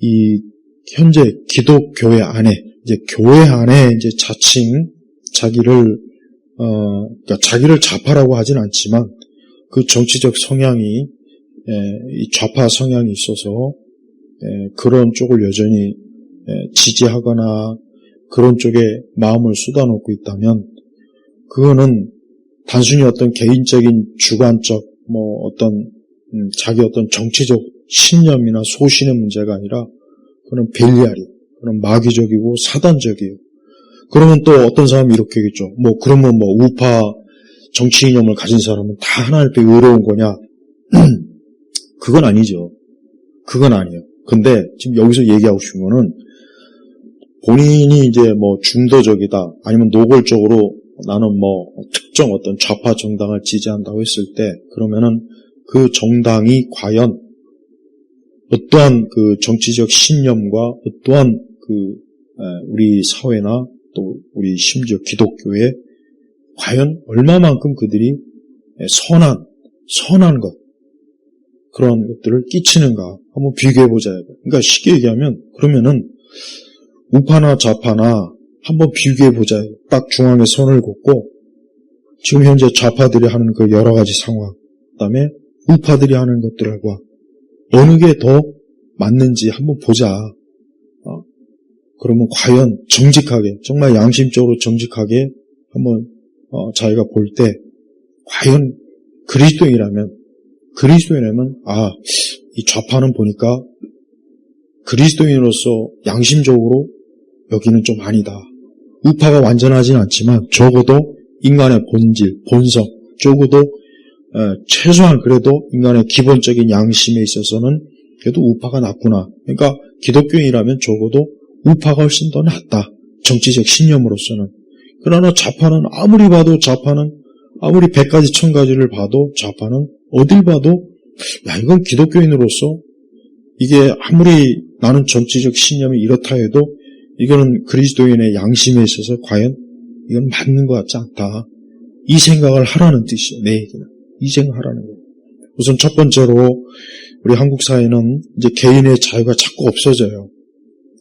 이 현재 기독교회 안에 이제 교회 안에 이제 자칭 자기를 그러니까 자기를 좌파라고 하진 않지만 그 정치적 성향이 이 좌파 성향이 있어서 그런 쪽을 여전히 지지하거나 그런 쪽에 마음을 쏟아놓고 있다면 그거는 단순히 어떤 개인적인 주관적 어떤 자기 어떤 정치적 신념이나 소신의 문제가 아니라 그는 벨리아리, 그는 마귀적이고 사단적이에요. 그러면 또 어떤 사람이 이렇게겠죠. 그러면 우파 정치 이념을 가진 사람은 다 하나님 앞에 의로운 거냐? 그건 아니죠. 그건 아니에요. 근데 지금 여기서 얘기하고 싶은 거는 본인이 이제 중도적이다, 아니면 노골적으로 나는 특정 어떤 좌파 정당을 지지한다고 했을 때, 그러면은 그 정당이 과연 어떠한 그 정치적 신념과 어떠한 우리 사회나 또 우리 심지어 기독교에 과연 얼마만큼 그들이 선한 것, 그런 것들을 끼치는가 한번 비교해보자. 그러니까 쉽게 얘기하면 그러면은 우파나 좌파나 한번 비교해보자. 딱 중앙에 선을 긋고 지금 현재 좌파들이 하는 그 여러 가지 상황, 그 다음에 우파들이 하는 것들과 어느 게 더 맞는지 한번 보자. 그러면 과연 정직하게, 정말 양심적으로 정직하게 한번 자기가 볼 때 과연 그리스도인이라면 이 좌파는 보니까 그리스도인으로서 양심적으로 여기는 좀 아니다. 우파가 완전하진 않지만 적어도 인간의 본질, 본성, 적어도 최소한 그래도 인간의 기본적인 양심에 있어서는 그래도 우파가 낫구나. 그러니까 기독교인이라면 적어도 우파가 훨씬 더 낫다. 정치적 신념으로서는. 그러나 좌파는 아무리 봐도 아무리 100가지 1000가지를 봐도 좌파는 어딜 봐도 이건 기독교인으로서 이게 아무리 나는 정치적 신념이 이렇다 해도 이거는 그리스도인의 양심에 있어서 과연 이건 맞는 것 같지 않다. 이 생각을 하라는 뜻이에요. 내 얘기는. 이 생각하라는 거예요. 우선 첫 번째로 우리 한국 사회는 이제 개인의 자유가 자꾸 없어져요.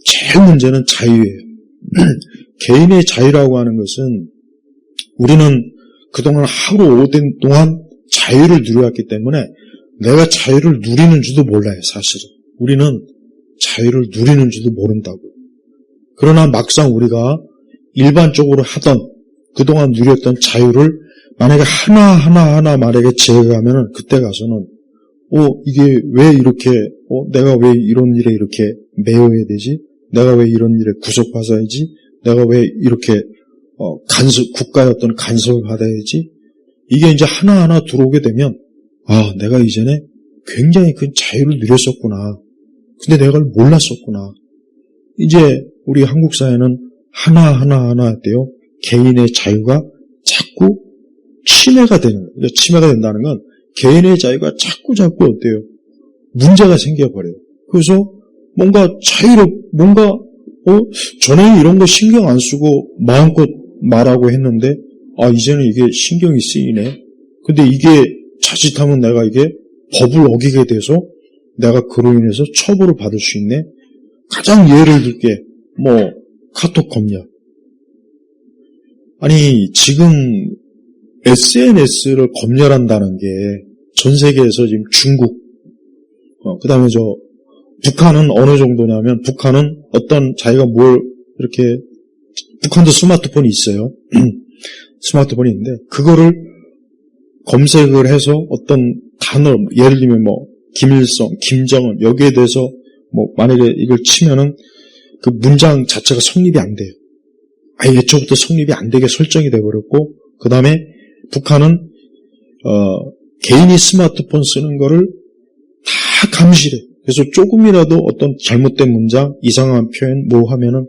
제일 문제는 자유예요. 개인의 자유라고 하는 것은 우리는 그동안 하루 오랜 동안 자유를 누려왔기 때문에 내가 자유를 누리는 줄도 몰라요, 사실은. 우리는 자유를 누리는 줄도 모른다고요. 그러나 막상 우리가 일반적으로 하던 그동안 누렸던 자유를 만약에 하나하나 만약에 제어하면은 그때 가서는 이게 왜 이렇게 내가 왜 이런 일에 이렇게 매여야 되지? 내가 왜 이런 일에 구속받아야지? 내가 왜 이렇게 국가의 어떤 간섭을 받아야지? 이게 이제 하나하나 들어오게 되면 내가 이전에 굉장히 큰 자유를 누렸었구나. 근데 내가 그걸 몰랐었구나. 이제 우리 한국 사회는 하나하나 때요. 개인의 자유가 자꾸 침해가 되는 거예요. 그러니까 침해가 된다는 건 개인의 자유가 자꾸 어때요? 문제가 생겨버려요. 그래서 뭔가 전에 이런 거 신경 안 쓰고 마음껏 말하고 했는데 이제는 이게 신경이 쓰이네. 근데 이게 자칫하면 내가 이게 법을 어기게 돼서 내가 그로 인해서 처벌을 받을 수 있네. 가장 예를 들게 카톡 검열. 아니 지금 SNS를 검열한다는 게 전 세계에서 지금 중국, 그 다음에 북한은 어느 정도냐면 북한은 어떤 자기가 북한도 스마트폰이 있어요. 스마트폰이 있는데 그거를 검색을 해서 어떤 단어, 예를 들면 김일성, 김정은 여기에 대해서 만약에 이걸 치면은 그 문장 자체가 성립이 안 돼요. 애초부터 성립이 안 되게 설정이 돼버렸고, 그 다음에 북한은 개인이 스마트폰 쓰는 거를 다 감시래. 그래서 조금이라도 어떤 잘못된 문장, 이상한 표현 하면은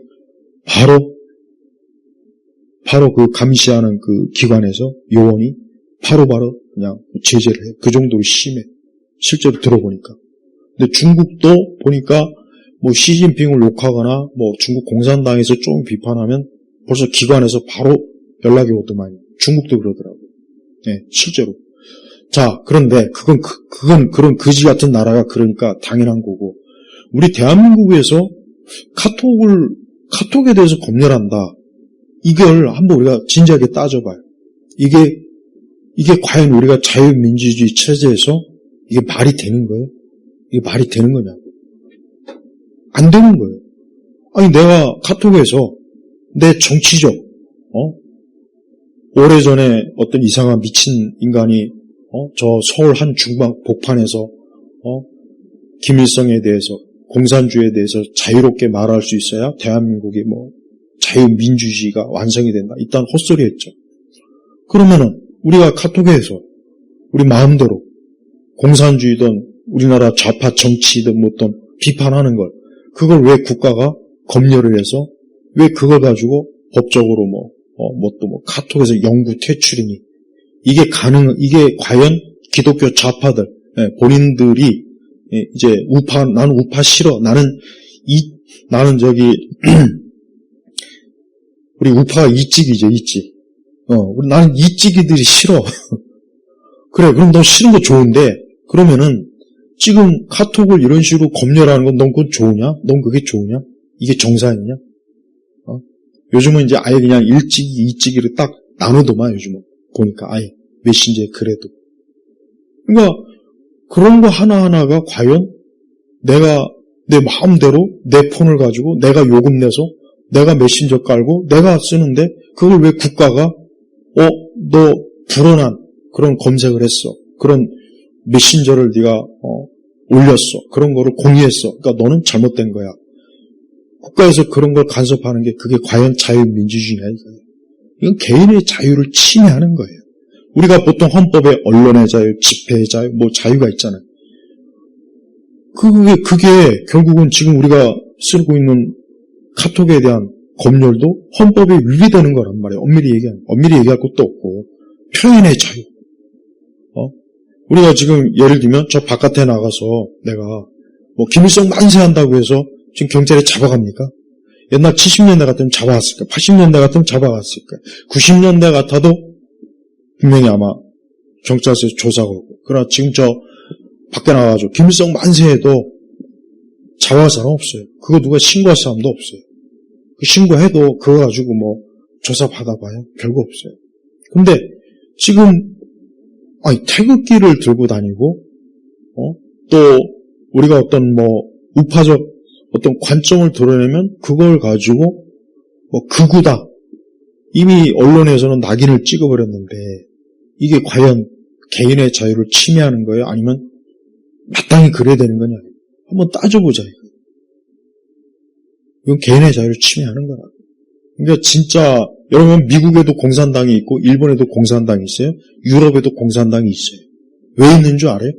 바로 그 감시하는 그 기관에서 요원이 바로 그냥 제재를 해. 그 정도로 심해. 실제로 들어보니까. 근데 중국도 보니까 시진핑을 욕하거나 중국 공산당에서 조금 비판하면 벌써 기관에서 바로 연락이 오더만요. 중국도 그러더라고요. 네, 실제로. 자, 그런데 그건 그런 거지 같은 나라가 그러니까 당연한 거고. 우리 대한민국에서 카톡에 대해서 검열한다. 이걸 한번 우리가 진지하게 따져봐요. 이게 과연 우리가 자유민주주의 체제에서 이게 말이 되는 거예요? 이게 말이 되는 거냐고. 안 되는 거예요. 아니, 내가 카톡에서 내 정치적, 오래전에 어떤 이상한 미친 인간이, 저 서울 한 중방 복판에서, 김일성에 대해서, 공산주의에 대해서 자유롭게 말할 수 있어야 대한민국이 자유민주주의가 완성이 된다. 일단 헛소리 했죠. 그러면은, 우리가 카톡에서, 우리 마음대로, 공산주의든, 우리나라 좌파 정치든 어떤 비판하는 걸, 그걸 왜 국가가 검열을 해서, 왜 그걸 가지고 법적으로 카톡에서 영구 퇴출이니, 이게 과연 기독교 좌파들, 본인들이, 이제 나는 우파 싫어. 우리 우파가 이찍이죠, 이찍. 나는 이찍이들이 싫어. 그래, 그럼 너 싫은 거 좋은데, 그러면은, 지금 카톡을 이런 식으로 검열하는 건 넌 그건 좋으냐? 넌 그게 좋으냐? 이게 정상이냐? 요즘은 이제 아예 그냥 일찍이, 이찍이를 딱 나누더만, 요즘은. 보니까 아예 메신저에 그래도. 그러니까, 그런 거 하나하나가 과연 내가 내 마음대로 내 폰을 가지고 내가 요금 내서 내가 메신저 깔고 내가 쓰는데 그걸 왜 국가가 너 불온한 그런 검색을 했어. 그런 메신저를 네가 올렸어. 그런 거를 공유했어. 그러니까 너는 잘못된 거야. 국가에서 그런 걸 간섭하는 게 그게 과연 자유민주주의냐 이거예요. 이건 개인의 자유를 침해하는 거예요. 우리가 보통 헌법에 언론의 자유, 집회의 자유, 자유가 있잖아요. 그게 결국은 지금 우리가 쓰고 있는 카톡에 대한 검열도 헌법에 위배되는 거란 말이에요. 엄밀히 얘기할 것도 없고. 표현의 자유. 우리가 지금 예를 들면 저 바깥에 나가서 내가 김일성 만세한다고 해서 지금 경찰에 잡아갑니까? 옛날 70년대 같으면 잡아갔을까? 80년대 같으면 잡아갔을까? 90년대 같아도 분명히 아마 경찰서에서 조사가 오고. 그러나 지금 저 밖에 나가가지고 김일성 만세해도 잡아갈 사람 없어요. 그거 누가 신고할 사람도 없어요. 그 신고해도 그거 가지고 조사 받아봐요. 별거 없어요. 근데 지금 태극기를 들고 다니고 또 우리가 어떤 우파적 어떤 관점을 드러내면 그걸 가지고 극우다. 이미 언론에서는 낙인을 찍어버렸는데 이게 과연 개인의 자유를 침해하는 거예요? 아니면 마땅히 그래야 되는 거냐? 한번 따져보자. 이건 개인의 자유를 침해하는 거라. 그러니까 진짜 여러분 미국에도 공산당이 있고 일본에도 공산당이 있어요. 유럽에도 공산당이 있어요. 왜 있는 줄 알아요?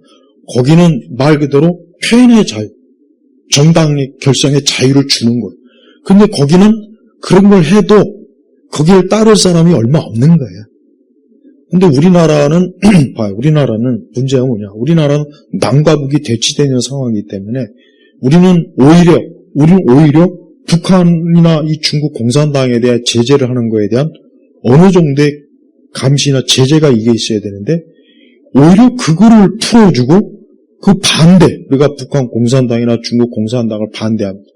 거기는 말 그대로 표현의 자유, 정당의 결성의 자유를 주는 거예요. 근데 거기는 그런 걸 해도 거기를 따를 사람이 얼마 없는 거예요. 근데 우리나라는 봐요. 우리나라는 문제가 뭐냐? 우리나라는 남과 북이 대치되는 상황이기 때문에 우리는 오히려 북한이나 이 중국 공산당에 대한 제재를 하는 거에 대한 어느 정도의 감시나 제재가 이게 있어야 되는데 오히려 그거를 풀어주고 그 반대, 우리가 북한 공산당이나 중국 공산당을 반대합니다.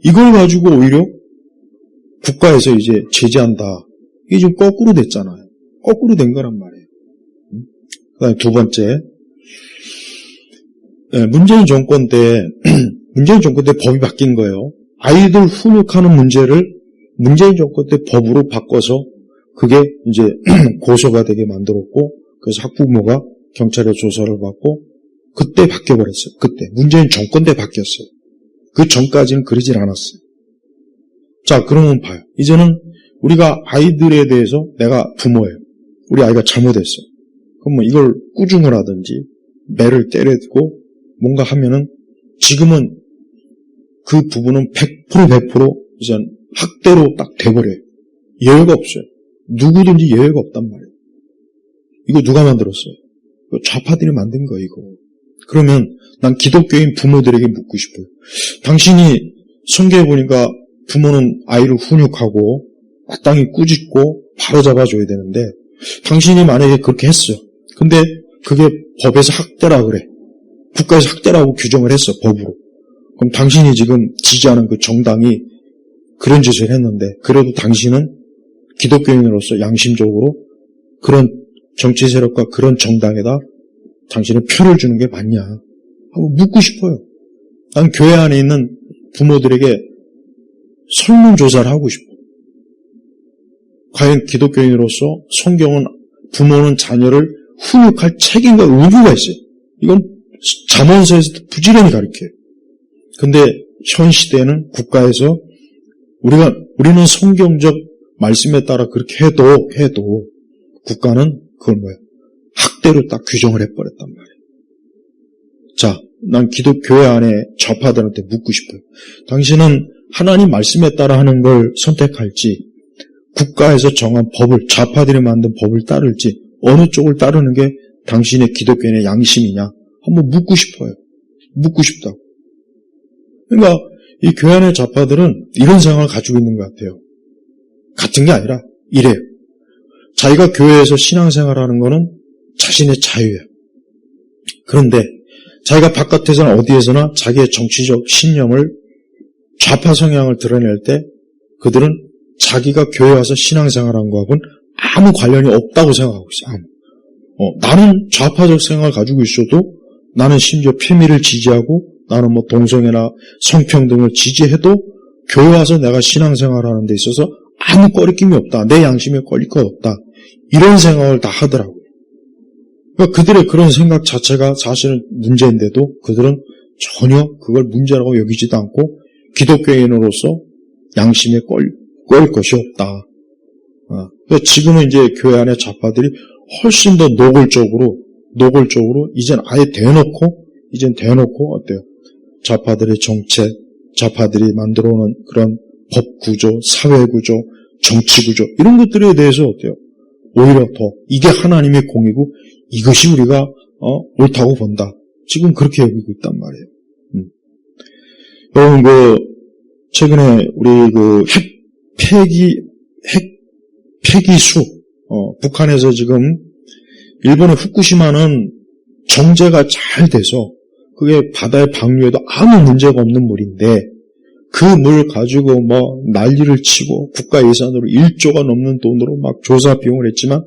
이걸 가지고 오히려 국가에서 이제 제재한다. 이게 지금 거꾸로 됐잖아요. 거꾸로 된 거란 말이에요. 그 다음에 두 번째, 문재인 정권 때 법이 바뀐 거예요. 아이들 훈육하는 문제를 문재인 정권 때 법으로 바꿔서 그게 이제 고소가 되게 만들었고, 그래서 학부모가 경찰에 조사를 받고, 그때 바뀌어버렸어요. 그때. 문재인 정권 때 바뀌었어요. 그 전까지는 그러질 않았어요. 자, 그러면 봐요. 이제는 우리가 아이들에 대해서 내가 부모예요. 우리 아이가 잘못했어요. 그럼 이걸 꾸중을 하든지, 매를 때려두고 뭔가 하면은 지금은 그 부분은 100% 이제 학대로 딱 돼버려요. 예외가 없어요. 누구든지 예외가 없단 말이에요. 이거 누가 만들었어요? 이거 좌파들이 만든 거예요, 이거. 그러면 난 기독교인 부모들에게 묻고 싶어요. 당신이 성경에 보니까 부모는 아이를 훈육하고 마땅히 꾸짖고 바로잡아줘야 되는데 당신이 만약에 그렇게 했어요. 근데 그게 법에서 학대라 그래. 국가에서 학대라고 규정을 했어, 법으로. 그럼 당신이 지금 지지하는 그 정당이 그런 짓을 했는데 그래도 당신은 기독교인으로서 양심적으로 그런 정치 세력과 그런 정당에다 당신은 표를 주는 게 맞냐 하고 묻고 싶어요. 난 교회 안에 있는 부모들에게 설문조사를 하고 싶어요. 과연 기독교인으로서 성경은 부모는 자녀를 훈육할 책임과 의무가 있어요. 이건 잠언서에서도 부지런히 가르쳐요. 근데 현 시대에는 국가에서 우리는 성경적 말씀에 따라 그렇게 해도 국가는 그걸 뭐예요? 학대로 딱 규정을 해버렸단 말이에요. 자, 난 기독교회 안에 좌파들한테 묻고 싶어요. 당신은 하나님 말씀에 따라 하는 걸 선택할지 국가에서 정한 법을 좌파들이 만든 법을 따를지 어느 쪽을 따르는 게 당신의 기독교인의 양심이냐 한번 묻고 싶어요. 묻고 싶다고. 그러니까 이 교회 안의 좌파들은 이런 생각을 가지고 있는 것 같아요. 같은 게 아니라 이래요. 자기가 교회에서 신앙생활하는 거는 자신의 자유예요. 그런데 자기가 바깥에서나 어디에서나 자기의 정치적 신념을 좌파 성향을 드러낼 때 그들은 자기가 교회 와서 신앙생활한 거하고는 아무 관련이 없다고 생각하고 있어요. 나는 좌파적 생각을 가지고 있어도 나는 심지어 페미를 지지하고 나는 뭐 동성애나 성평등을 지지해도 교회 와서 내가 신앙생활하는 데 있어서 아무 꺼리낌이 없다. 내 양심에 꺼릴 것 없다. 이런 생각을 다 하더라고요. 그러니까 그들의 그런 생각 자체가 사실은 문제인데도 그들은 전혀 그걸 문제라고 여기지도 않고 기독교인으로서 양심에 꺼릴 것이 없다. 그러니까 지금은 이제 교회 안에 좌파들이 훨씬 더 노골적으로 이젠 아예 대놓고 어때요? 좌파들의 정책, 좌파들이 만들어 오는 그런 법 구조, 사회 구조, 정치 구조 이런 것들에 대해서 어때요? 오히려 더 이게 하나님의 공이고 이것이 우리가 옳다고 본다. 지금 그렇게 여기고 있단 말이에요. 여러분 최근에 우리 핵 폐기수 북한에서 지금 일본의 후쿠시마는 정제가 잘 돼서 그게 바다에 방류해도 아무 문제가 없는 물인데 그 물 가지고 난리를 치고 국가 예산으로 1조가 넘는 돈으로 막 조사 비용을 했지만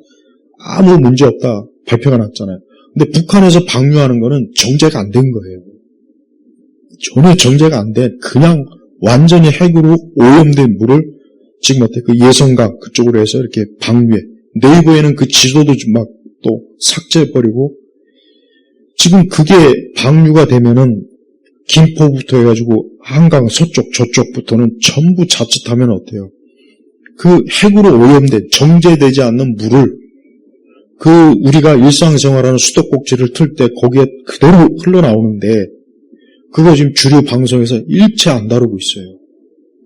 아무 문제 없다 발표가 났잖아요. 근데 북한에서 방류하는 거는 정제가 안 된 거예요. 전혀 정제가 안 된 그냥 완전히 핵으로 오염된 물을 지금 그 예성강 그쪽으로 해서 이렇게 방류해. 네이버에는 그 지도도 막 또 삭제해버리고 지금 그게 방류가 되면은 김포부터 해가지고 한강 서쪽 저쪽부터는 전부 자칫하면 어때요? 그 핵으로 오염된 정제되지 않는 물을 우리가 일상생활하는 수도꼭지를 틀 때 거기에 그대로 흘러나오는데 그거 지금 주류 방송에서 일체 안 다루고 있어요.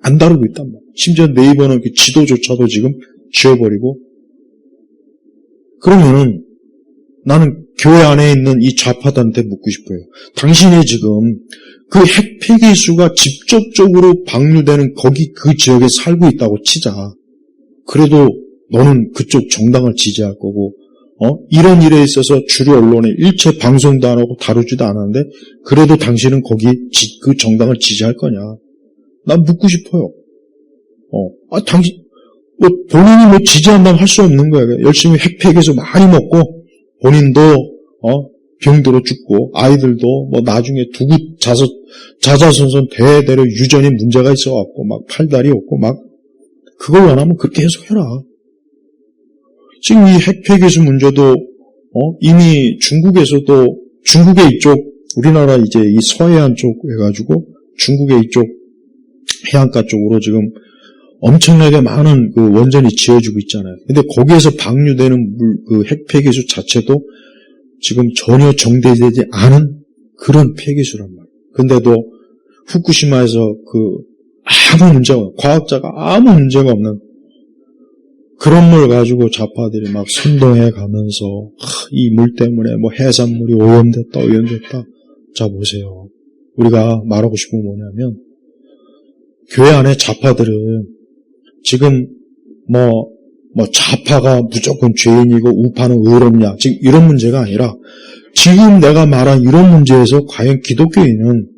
안 다루고 있단 말이에요. 심지어 네이버는 그 지도조차도 지금 지워버리고 그러면은 나는 교회 안에 있는 이 좌파들한테 묻고 싶어요. 당신이 지금 그 핵 폐기수가 직접적으로 방류되는 거기 그 지역에 살고 있다고 치자. 그래도 너는 그쪽 정당을 지지할 거고 이런 일에 있어서 주류 언론에 일체 방송도 안 하고 다루지도 않았는데 그래도 당신은 거기 그 정당을 지지할 거냐. 난 묻고 싶어요. 당신 본인이 지지한다면 할 수 없는 거예요. 열심히 핵 폐기수 많이 먹고 본인도 병들어 죽고 아이들도 나중에 두고 자자손손 대대로 유전이 문제가 있어갖고 막 팔다리 없고 막 그걸 원하면 그렇게 해석해라. 지금 이 핵 폐기수 문제도 이미 중국의 이쪽 우리나라 이제 이 서해안 쪽 해가지고 중국의 이쪽 해안가 쪽으로 지금 엄청나게 많은 그 원전이 지어지고 있잖아요. 근데 거기에서 방류되는 그 핵 폐기수 자체도 지금 전혀 정제되지 않은 그런 폐기수란 말이에요. 근데도 후쿠시마에서 아무 문제가 없는, 과학자가 아무 문제가 없는 그런 물 가지고 좌파들이 막 선동해 가면서 이 물 때문에 해산물이 오염됐다. 자 보세요. 우리가 말하고 싶은 건 뭐냐면 교회 안에 좌파들은 지금 좌파가 무조건 죄인이고 우파는 의롭냐 지금 이런 문제가 아니라 지금 내가 말한 이런 문제에서 과연 기독교인은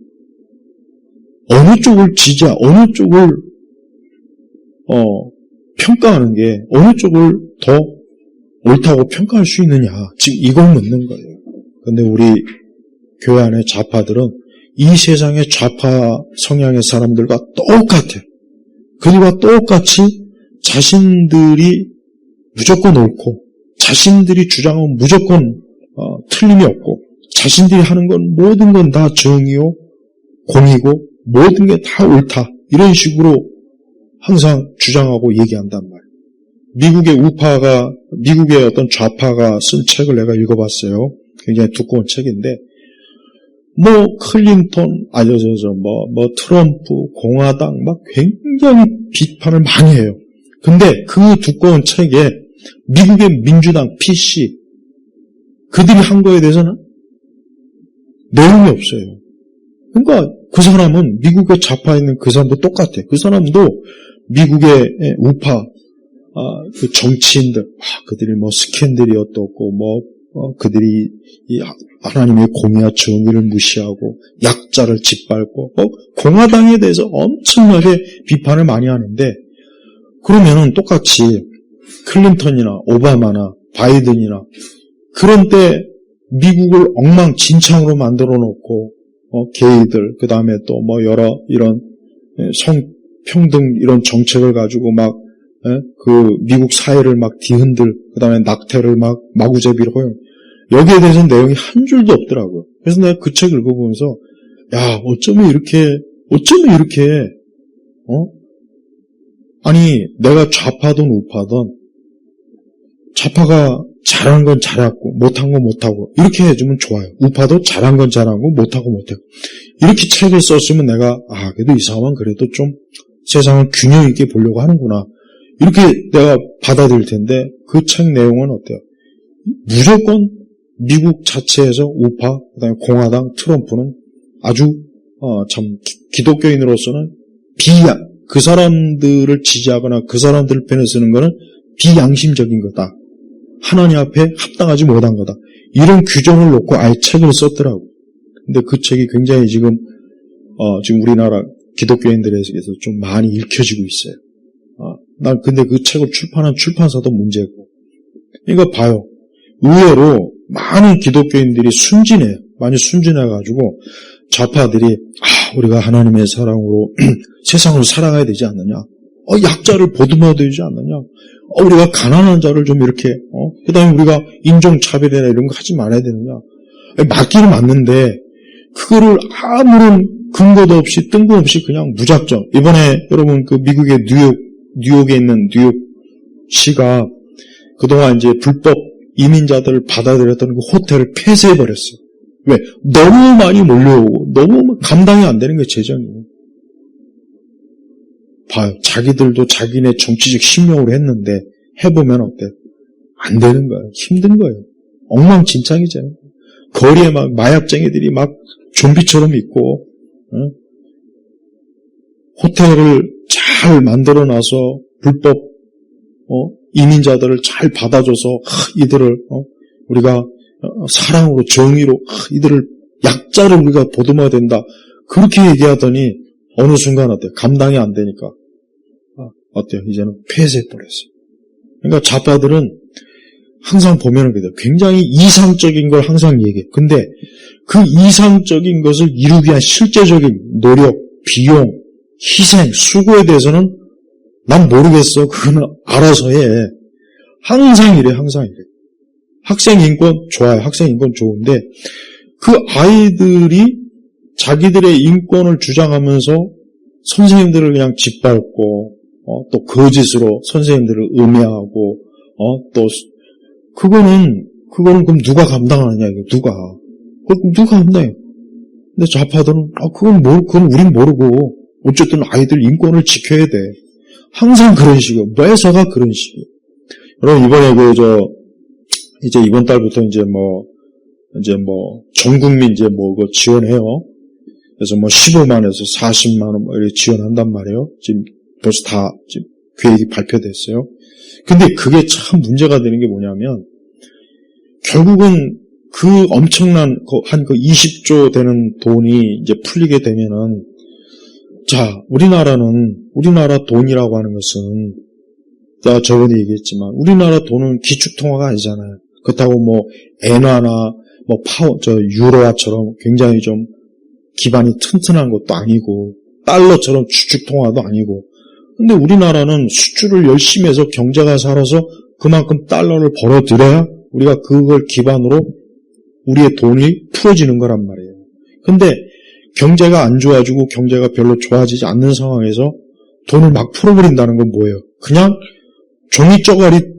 어느 쪽을 어느 쪽을, 평가하는 게 어느 쪽을 더 옳다고 평가할 수 있느냐. 지금 이걸 묻는 거예요. 근데 우리 교회 안의 좌파들은 이 세상의 좌파 성향의 사람들과 똑같아요. 그들과 똑같이 자신들이 무조건 옳고 자신들이 주장하면 무조건 틀림이 없고 자신들이 하는 건 모든 건 다 정의요 공이고 모든 게 다 옳다 이런 식으로 항상 주장하고 얘기한단 말이에요. 미국의 어떤 좌파가 쓴 책을 내가 읽어봤어요. 굉장히 두꺼운 책인데 클린턴, 트럼프, 공화당 막 굉장히 비판을 많이 해요. 근데 그 두꺼운 책에 미국의 민주당, PC, 그들이 한 거에 대해서는 내용이 없어요. 그러니까 그 사람은 미국의 좌파에 있는 그 사람도 똑같아요. 그 사람도 미국의 우파, 그 정치인들, 그들이 스캔들이 어떻고, 그들이 이 하나님의 공의와 정의를 무시하고 약자를 짓밟고 공화당에 대해서 엄청나게 비판을 많이 하는데 그러면은 똑같이 클린턴이나 오바마나 바이든이나 그런 때 미국을 엉망진창으로 만들어 놓고 게이들 그 다음에 또 여러 이런 성평등 이런 정책을 가지고 그 미국 사회를 뒤흔들 그 다음에 낙태를 마구잡이로 허용 여기에 대해서는 내용이 한 줄도 없더라고요. 그래서 내가 그 책을 읽어보면서 어쩌면 이렇게 아니 내가 좌파든 우파든 좌파가 잘한 건 잘하고 못한 건 못하고 이렇게 해주면 좋아요. 우파도 잘한 건 잘하고 못하고 못하고 이렇게 책을 썼으면 내가 그래도 이 사람은 그래도 좀 세상을 균형 있게 보려고 하는구나 이렇게 내가 받아들일 텐데 그 책 내용은 어때요? 무조건 미국 자체에서 우파, 그다음에 공화당, 트럼프는 아주 참 기독교인으로서는 그 사람들을 지지하거나 그 사람들 편에 쓰는 것은 비양심적인 거다. 하나님 앞에 합당하지 못한 거다. 이런 규정을 놓고 아예 책을 썼더라고. 근데 그 책이 굉장히 지금 우리나라 기독교인들에게서 좀 많이 읽혀지고 있어요. 난 근데 그 책을 출판한 출판사도 문제고. 이거 봐요. 의외로 많은 기독교인들이 순진해요. 많이 순진해가지고 좌파들이 우리가 하나님의 사랑으로 세상을 살아가야 되지 않느냐. 약자를 보듬어야 되지 않느냐. 우리가 가난한 자를 좀 이렇게 그 다음에 우리가 인종차별이나 이런 거 하지 말아야 되느냐. 맞기는 맞는데 그거를 아무런 근거도 없이 뜬금없이 그냥 무작정. 이번에 여러분 그 미국의 뉴욕에 있는 뉴욕시가 그동안 이제 불법 이민자들을 받아들였던 그 호텔을 폐쇄해버렸어요. 왜? 너무 많이 몰려오고 너무 감당이 안 되는 게 재정이. 봐요. 자기들도 자기네 정치적 신명으로 했는데 해보면 어때? 안 되는 거예요. 힘든 거예요. 엉망진창이잖아요. 거리에 마약쟁이들이 좀비처럼 있고 호텔을 잘 만들어놔서 불법 이민자들을 잘 받아줘서 이들을 우리가 사랑으로 정의로 이들을 약자를 우리가 보듬어야 된다. 그렇게 얘기하더니 어느 순간 어때요? 감당이 안 되니까 어때요? 이제는 폐쇄해버렸어요. 그러니까 좌파들은 항상 보면은 그래요. 굉장히 이상적인 걸 항상 얘기해요. 근데 그 이상적인 것을 이루기 위한 실제적인 노력, 비용, 희생, 수고에 대해서는 난 모르겠어. 그거는 알아서 해. 항상 이래. 학생 인권 좋아요. 학생 인권 좋은데 그 아이들이 자기들의 인권을 주장하면서 선생님들을 그냥 짓밟고 또 거짓으로 선생님들을 음해하고 또 그거는 그럼 누가 감당하느냐 이게 누가 감당해? 근데 좌파들은 그건 우린 모르고 어쨌든 아이들 인권을 지켜야 돼. 항상 그런 식이에요. 매사가 그런 식이에요. 여러분 이번에 이제 이번 달부터 이제 전 국민 그거 지원해요. 그래서 15만에서 40만 원 이렇게 지원한단 말이에요. 지금 벌써 다 지금 계획이 발표됐어요. 근데 그게 참 문제가 되는 게 뭐냐면 결국은 그 엄청난 한 20조 되는 돈이 이제 풀리게 되면은 자, 우리나라 돈이라고 하는 것은, 내가 저번에 얘기했지만, 우리나라 돈은 기축통화가 아니잖아요. 그렇다고 뭐, 엔화나, 뭐, 유로화처럼 굉장히 좀 기반이 튼튼한 것도 아니고, 달러처럼 주축통화도 아니고, 근데 우리나라는 수출을 열심히 해서 경제가 살아서 그만큼 달러를 벌어들여야 우리가 그걸 기반으로 우리의 돈이 풀어지는 거란 말이에요. 근데 경제가 안 좋아지고 경제가 별로 좋아지지 않는 상황에서 돈을 막 풀어버린다는 건 뭐예요? 그냥 종이 쪼가리를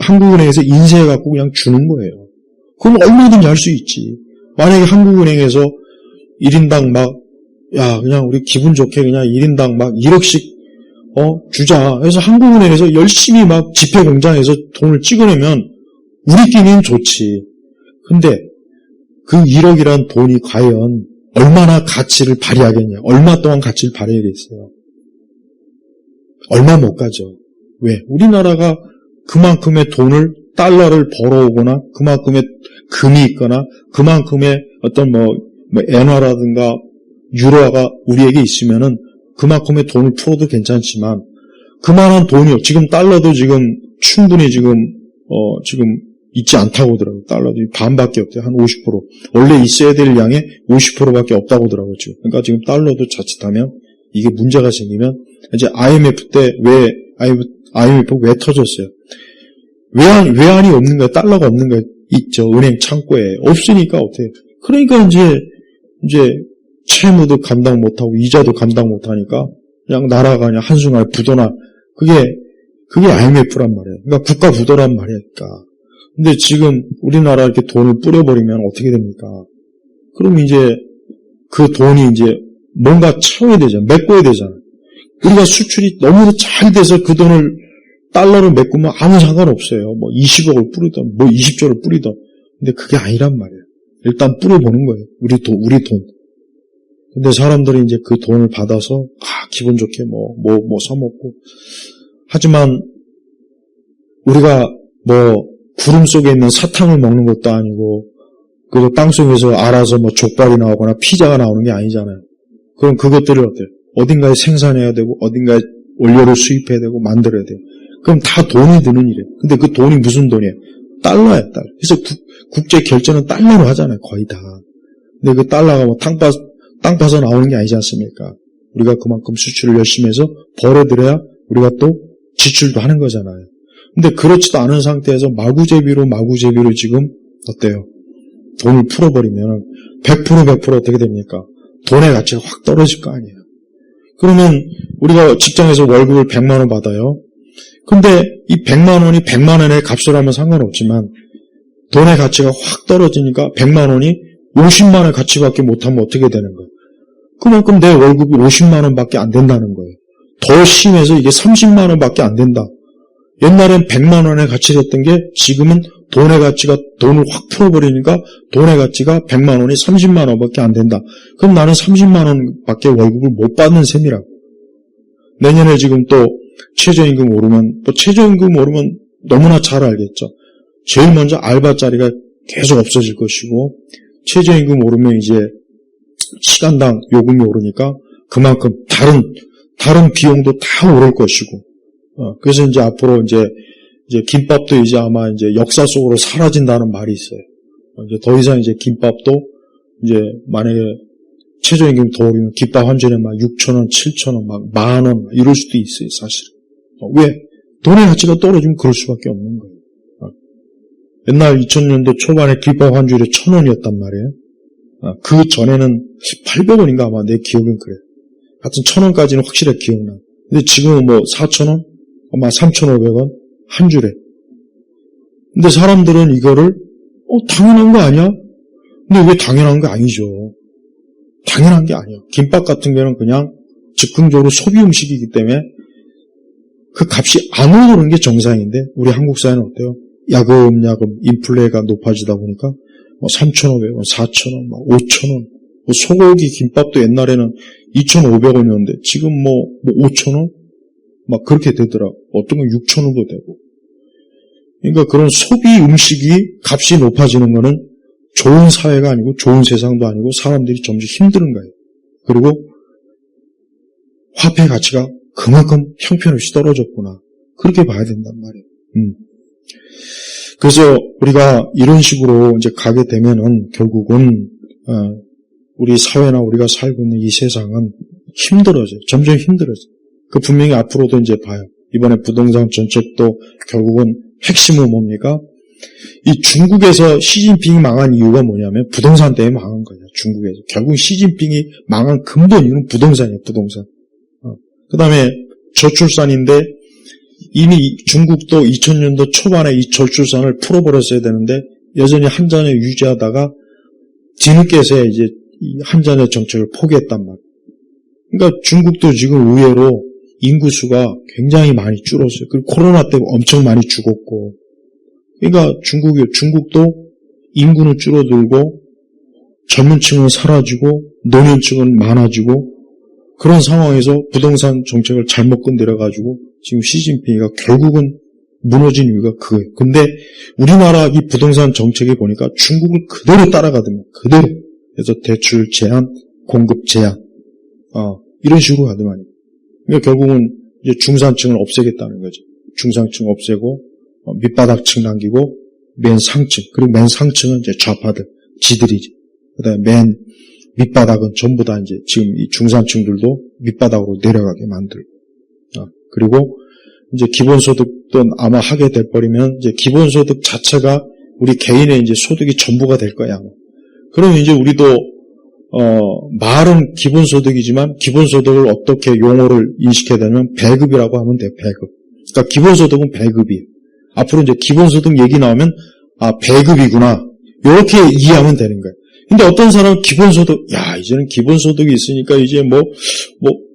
한국은행에서 인쇄해갖고 그냥 주는 거예요. 그럼 얼마든지 할 수 있지. 만약에 한국은행에서 1인당 그냥 우리 기분 좋게 그냥 1인당 1억씩, 주자. 그래서 한국은행에서 열심히 지폐 공장에서 돈을 찍어내면 우리끼리는 좋지. 근데 그 1억이란 돈이 과연 얼마나 가치를 발휘하겠냐. 얼마 동안 가치를 발휘하겠어요. 얼마 못 가죠. 왜? 우리나라가 그만큼의 달러를 벌어오거나 그만큼의 금이 있거나 그만큼의 어떤 엔화라든가 유로화가 우리에게 있으면은 그만큼의 돈을 풀어도 괜찮지만 그만한 돈이요. 지금 달러도 지금 충분히 지금 있지 않다고 하더라고요. 달러도 반밖에 없대요. 한 50%. 원래 있어야 될 양의 50%밖에 없다고 하더라고요. 지금. 그러니까 지금 달러도 자칫하면 이게 문제가 생기면 이제 IMF 때 IMF 왜 터졌어요? 외환이 없는 거예요. 달러가 없는 거예요. 있죠. 은행 창고에. 없으니까 어때요? 그러니까 이제 채무도 감당 못하고 이자도 감당 못하니까 그냥 나라가 그냥 한순간에 부도나 그게 IMF란 말이에요. 그러니까 국가 부도란 말이니까. 근데 지금 우리나라 이렇게 돈을 뿌려버리면 어떻게 됩니까? 그럼 이제 그 돈이 이제 뭔가 채워야 되잖아요. 메꿔야 되잖아요. 우리가 수출이 너무 잘 돼서 그 돈을 달러를 메꾸면 아무 상관없어요. 20억을 뿌리던 20조를 뿌리던. 근데 그게 아니란 말이에요. 일단 뿌려보는 거예요. 우리 돈. 근데 사람들이 이제 그 돈을 받아서 기분 좋게 사먹고. 하지만 우리가 구름 속에 있는 사탕을 먹는 것도 아니고 그리고 땅속에서 알아서 족발이 나오거나 피자가 나오는 게 아니잖아요. 그럼 그것들을 어때요? 어딘가에 생산해야 되고 어딘가에 원료를 수입해야 되고 만들어야 돼요. 그럼 다 돈이 드는 일이에요. 근데 그 돈이 무슨 돈이에요? 달러예요, 달러. 그래서 국제 결제는 달러로 하잖아요, 거의 다. 근데 그 달러가 땅 파서 나오는 게 아니지 않습니까? 우리가 그만큼 수출을 열심히 해서 벌어들여야 우리가 또 지출도 하는 거잖아요. 근데 그렇지도 않은 상태에서 마구제비로 지금 어때요? 돈을 풀어버리면 100% 어떻게 됩니까? 돈의 가치가 확 떨어질 거 아니에요. 그러면 우리가 직장에서 월급을 100만 원 받아요. 근데 이 100만 원이 100만 원의 값을 하면 상관없지만 돈의 가치가 확 떨어지니까 100만 원이 50만 원의 가치밖에 못하면 어떻게 되는 거예요? 그만큼 내 월급이 50만 원밖에 안 된다는 거예요. 더 심해서 이게 30만 원밖에 안 된다. 옛날엔 100만 원의 가치였던 게 지금은 돈을 확 풀어버리니까 돈의 가치가 100만 원이 30만 원밖에 안 된다. 그럼 나는 30만 원밖에 월급을 못 받는 셈이라고. 내년에 지금 또 최저임금 오르면 너무나 잘 알겠죠. 제일 먼저 알바 자리가 계속 없어질 것이고 최저임금 오르면 이제 시간당 요금이 오르니까 그만큼 다른 비용도 다 오를 것이고 그래서 이제 앞으로 이제 김밥도 이제 아마 이제 역사 속으로 사라진다는 말이 있어요. 이제 더 이상 이제 김밥도 이제 만약에 최저임금 더 오르면 김밥 한 줄에 6,000원, 7,000원, 10,000원 이럴 수도 있어요, 사실은. 왜? 돈의 가치가 떨어지면 그럴 수밖에 없는 거예요. 옛날 2000년대 초반에 김밥 한 줄에 1,000원이었단 말이에요. 그 전에는 800원인가 아마 내 기억은 그래. 하여튼 1,000원까지는 확실하게 기억나. 근데 지금은 4,000원? 아마 3,500원? 한 줄에. 근데 사람들은 이거를 당연한 거 아니야? 근데 왜 당연한 거 아니죠? 당연한 게 아니야. 김밥 같은 경우는 그냥 즉흥적으로 소비 음식이기 때문에 그 값이 안 오르는 게 정상인데 우리 한국 사회는 어때요? 야금야금 인플레가 높아지다 보니까 3,500원, 4,000원, 5,000원. 소고기 김밥도 옛날에는 2,500원이었는데 지금 5,000원? 그렇게 되더라. 어떤 건 6,000원도 되고. 그러니까 그런 소비 음식이 값이 높아지는 거는 좋은 사회가 아니고 좋은 세상도 아니고 사람들이 점점 힘든 거예요. 그리고 화폐 가치가 그만큼 형편없이 떨어졌구나. 그렇게 봐야 된단 말이에요. 그래서 우리가 이런 식으로 이제 가게 되면은 결국은 우리 사회나 우리가 살고 있는 이 세상은 힘들어져요. 점점 힘들어져요. 그 분명히 앞으로도 이제 봐요. 이번에 부동산 정책도 결국은 핵심은 뭡니까? 이 중국에서 시진핑이 망한 이유가 뭐냐면 부동산 때문에 망한 거예요. 중국에서. 결국 시진핑이 망한 근본 이유는 부동산이에요. 부동산. 그 다음에 저출산인데 이미 중국도 2000년도 초반에 이 저출산을 풀어버렸어야 되는데 여전히 한자녀 유지하다가 뒤늦게서 이제 이 한자녀 정책을 포기했단 말이에요. 그러니까 중국도 지금 의외로 인구수가 굉장히 많이 줄었어요. 그리고 코로나 때문에 엄청 많이 죽었고. 그러니까 중국도 인구는 줄어들고 젊은 층은 사라지고 노년층은 많아지고 그런 상황에서 부동산 정책을 잘못 건드려가지고 지금 시진핑이가 결국은 무너진 이유가 그거예요. 근데 우리나라 이 부동산 정책에 보니까 중국을 그대로 따라가더만 그대로. 그래서 대출 제한, 공급 제한 이런 식으로 가더만요. 그러니까 결국은 이제 중산층을 없애겠다는 거죠. 중산층 없애고 밑바닥층 남기고 맨 상층 그리고 맨 상층은 이제 좌파들 지들이지. 그다음에 맨 밑바닥은 전부 다 이제 지금 이 중산층들도 밑바닥으로 내려가게 만들고. 그리고 이제 기본소득도 아마 하게 돼 버리면 이제 기본소득 자체가 우리 개인의 이제 소득이 전부가 될 거야. 그러면 이제 우리도 말은 기본소득이지만 기본소득을 어떻게 용어를 인식해야 되냐면 배급이라고 하면 돼요. 배급. 그러니까 기본소득은 배급이에요. 앞으로 이제 기본소득 얘기 나오면 배급이구나. 이렇게 이해하면 되는 거예요. 근데 어떤 사람은 기본소득, 이제는 기본소득이 있으니까 이제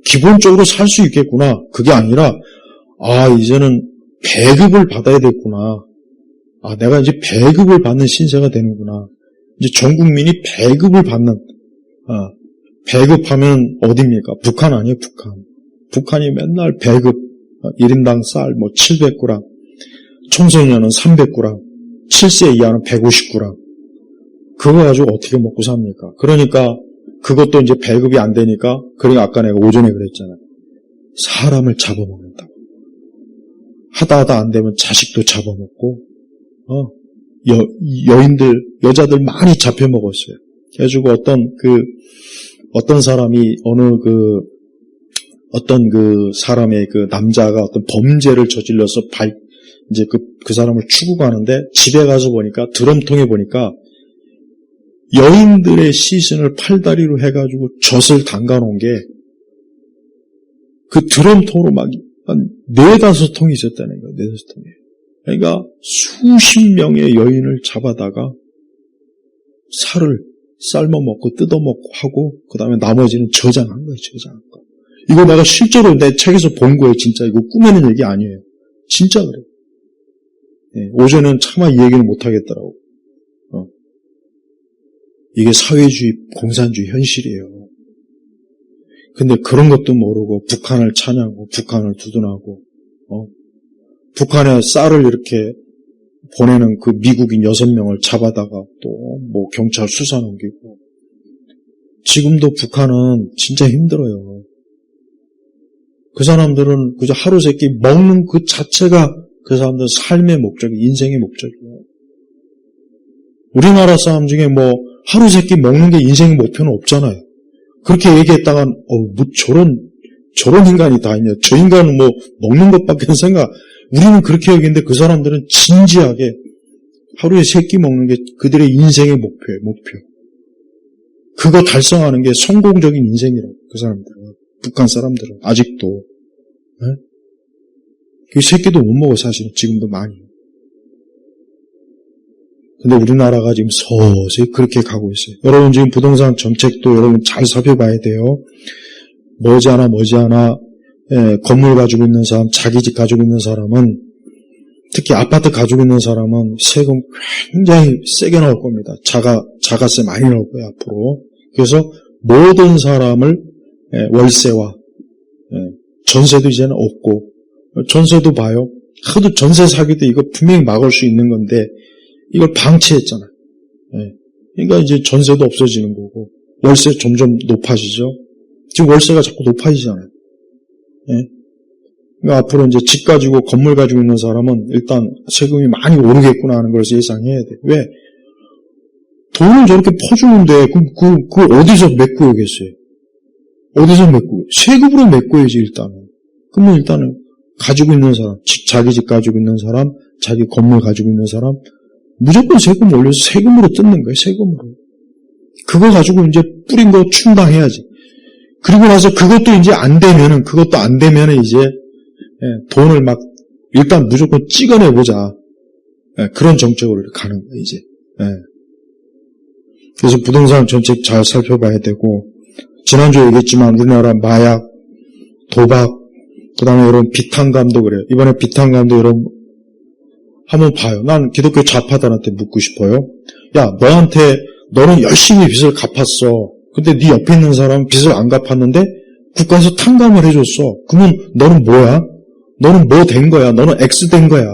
기본적으로 살 수 있겠구나. 그게 아니라, 이제는 배급을 받아야 되겠구나. 내가 이제 배급을 받는 신세가 되는구나. 이제 전 국민이 배급을 받는, 배급하면 어디입니까? 북한 아니에요, 북한. 북한이 맨날 배급, 1인당 쌀 700g, 청소년은 300g, 7세 이하는 150g. 그거 가지고 어떻게 먹고 삽니까? 그러니까 그것도 이제 배급이 안 되니까 그러니까 아까 내가 오전에 그랬잖아요. 사람을 잡아먹는다고. 하다 안 되면 자식도 잡아먹고 여자들 많이 잡혀먹었어요. 그래가지고 어떤 사람이 어떤 사람의 남자가 어떤 범죄를 저질러서 이제 그 사람을 추구하는데 집에 가서 보니까 드럼통에 보니까 여인들의 시신을 팔다리로 해가지고 젖을 담가놓은 게 그 드럼통으로 막 한 4-5통이 있었다는 거예요. 4-5통이. 그러니까 수십 명의 여인을 잡아다가 살을 삶아먹고 뜯어먹고 하고 그 다음에 나머지는 저장한 거예요. 저장한 거. 이거 내가 실제로 내 책에서 본 거예요. 진짜 이거 꾸며낸 얘기 아니에요. 진짜 그래요. 오전에는 차마 이 얘기는 못하겠더라고. 이게 사회주의, 공산주의 현실이에요. 근데 그런 것도 모르고 북한을 찬양하고 북한을 두둔하고 북한에 쌀을 이렇게 보내는 그 미국인 6명을 잡아다가 또 경찰 수사 넘기고 지금도 북한은 진짜 힘들어요. 그 사람들은 그저 하루 세끼 먹는 그 자체가 그 사람들 삶의 목적이 인생의 목적이에요. 우리나라 사람 중에 하루 세끼 먹는 게 인생의 목표는 없잖아요. 그렇게 얘기했다간 저런 인간이 다 있냐. 저 인간은 먹는 것밖에 생각. 우리는 그렇게 여기는데 그 사람들은 진지하게 하루에 3끼 먹는 게 그들의 인생의 목표예요. 목표. 그거 달성하는 게 성공적인 인생이라고. 그 사람들은. 북한 사람들은 아직도. 그 3끼도 못 먹어 사실은. 지금도 많이. 근데 우리나라가 지금 서서히 그렇게 가고 있어요. 여러분 지금 부동산 정책도 여러분 잘 살펴봐야 돼요. 머지않아 건물 가지고 있는 사람, 자기 집 가지고 있는 사람은 특히 아파트 가지고 있는 사람은 세금 굉장히 세게 나올 겁니다. 자가세 많이 나올 거예요 앞으로. 그래서 모든 사람을 월세와 전세도 이제는 없고 전세도 봐요. 하도 전세 사기도 이거 분명히 막을 수 있는 건데 이걸 방치했잖아요. 그러니까 이제 전세도 없어지는 거고 월세 점점 높아지죠. 지금 월세가 자꾸 높아지잖아요. 예? 그러니까 앞으로 이제 집 가지고 건물 가지고 있는 사람은 일단 세금이 많이 오르겠구나 하는 걸 예상해야 돼. 왜? 돈을 저렇게 퍼주는데 그 어디서 메꾸겠어요? 어디서 메꾸고? 세금으로 메꿔야지 일단은. 그러면 일단은 가지고 있는 사람, 자기 집 가지고 있는 사람, 자기 건물 가지고 있는 사람 무조건 세금 올려서 세금으로 뜯는 거예요. 세금으로. 그거 가지고 이제 뿌린 거 충당해야지. 그리고 나서 그것도 안 되면은 이제 돈을 막 일단 무조건 찍어내보자. 그런 정책으로 가는 거예요, 이제. 그래서 부동산 정책 잘 살펴봐야 되고, 지난주에 얘기했지만 우리나라 마약, 도박, 그 다음에 여러분 비탄감도 그래요. 이번에 비탄감도 여러분 한번 봐요. 난 기독교 좌파들한테 묻고 싶어요. 야, 너는 열심히 빚을 갚았어. 근데 네 옆에 있는 사람은 빚을 안 갚았는데 국가에서 탕감을 해줬어. 그러면 너는 뭐야? 너는 뭐 된 거야? 너는 X 된 거야.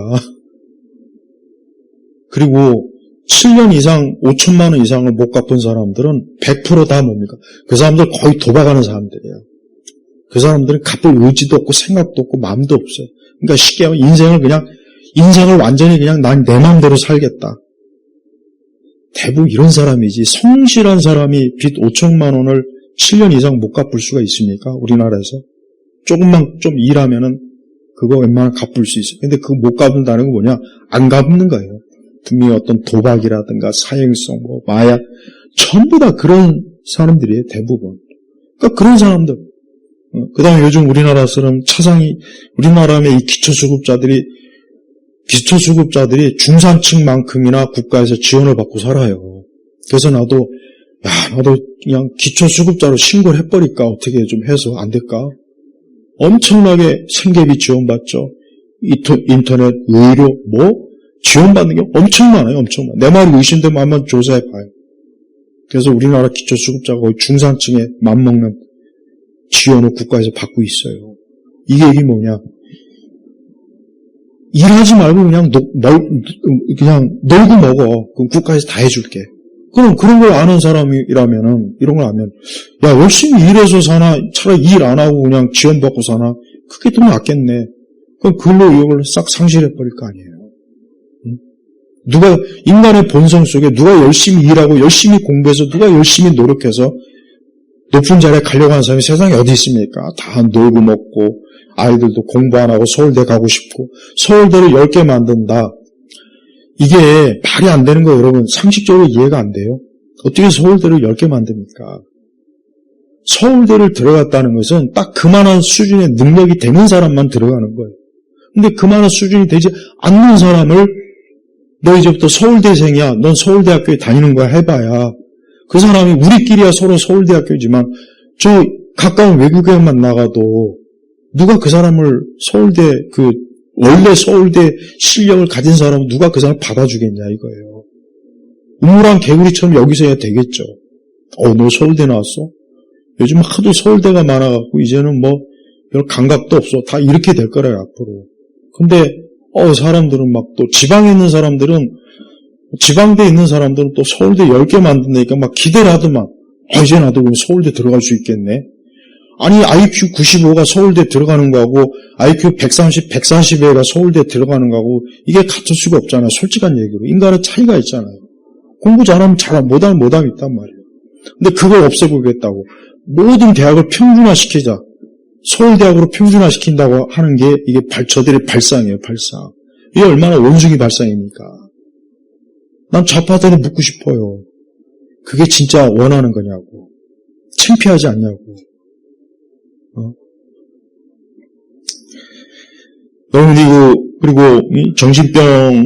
그리고 7년 이상 5천만 원 이상을 못 갚은 사람들은 100% 다 뭡니까? 그 사람들 거의 도박하는 사람들이에요. 그 사람들은 갚을 의지도 없고 생각도 없고 마음도 없어요. 그러니까 쉽게 하면 인생을 완전히 그냥 난 내 마음대로 살겠다. 대부분 이런 사람이지 성실한 사람이 빚 5천만 원을 7년 이상 못 갚을 수가 있습니까? 우리나라에서. 조금만 좀 일하면은 그거 웬만하면 갚을 수 있어요. 근데 그거 못 갚는다는 건 뭐냐? 안 갚는 거예요. 분명히 어떤 도박이라든가 사행성, 마약, 전부 다 그런 사람들이에요, 대부분. 그러니까 그런 사람들. 그 다음에 요즘 우리나라처럼 우리나라의 이 기초수급자들이 중산층만큼이나 국가에서 지원을 받고 살아요. 그래서 나도 그냥 기초수급자로 신고를 해버릴까? 어떻게 좀 해서 안 될까? 엄청나게 생계비 지원받죠. 인터넷, 의료, 지원받는 게 엄청 많아요, 엄청 많아요. 내 말이 의심되면 한번 조사해봐요. 그래서 우리나라 기초수급자가 거의 중산층에 맞먹는 지원을 국가에서 받고 있어요. 이게 뭐냐. 일하지 말고 그냥 놀고 먹어. 그럼 국가에서 다 해줄게. 그럼 그런 걸 아는 사람이라면은, 이런 걸 아면, 야, 열심히 일해서 사나, 차라리 일 안 하고 그냥 지원받고 사나, 그게 더 낫겠네. 그럼 근로 의욕을 싹 상실해버릴 거 아니에요. 인간의 본성 속에 누가 열심히 일하고 열심히 공부해서 누가 열심히 노력해서 높은 자리에 가려고 하는 사람이 세상에 어디 있습니까? 다 놀고 먹고 아이들도 공부 안 하고 서울대 가고 싶고 서울대를 10개 만든다. 이게 말이 안 되는 거예요. 여러분 상식적으로 이해가 안 돼요. 어떻게 서울대를 10개 만듭니까? 서울대를 들어갔다는 것은 딱 그만한 수준의 능력이 되는 사람만 들어가는 거예요. 근데 그만한 수준이 되지 않는 사람을 너 이제부터 서울대생이야. 넌 서울대학교에 다니는 거야 해봐야 그 사람이 우리끼리야 서로 서울대학교지만 저 가까운 외국에만 나가도 누가 그 사람을 원래 서울대 실력을 가진 사람은 누가 그 사람을 받아주겠냐 이거예요. 우물한 개구리처럼 여기서 해야 되겠죠. 너 서울대 나왔어? 요즘 하도 서울대가 많아갖고 이제는 별 감각도 없어. 다 이렇게 될 거래요 앞으로. 근데 사람들은 또 지방에 있는 사람들은 지방대에 있는 사람들은 또 서울대 10개 만든다니까 막 기대를 하더만 이제 나도 그럼 서울대 들어갈 수 있겠네. 아니 IQ 95가 서울대 들어가는 거하고 IQ 130, 140에가 서울대 들어가는 거하고 이게 같을 수가 없잖아요. 솔직한 얘기로. 인간은 차이가 있잖아요. 공부 잘하면 잘하면 못하면 있단 말이에요. 근데 그걸 없애보겠다고. 모든 대학을 평준화시키자. 서울대학으로 평준화시킨다고 하는 게 이게 저들의 발상이에요. 발상. 이게 얼마나 원숭이 발상입니까? 난 좌파들한테 묻고 싶어요. 그게 진짜 원하는 거냐고. 창피하지 않냐고. 여러분, 그리고 정신병,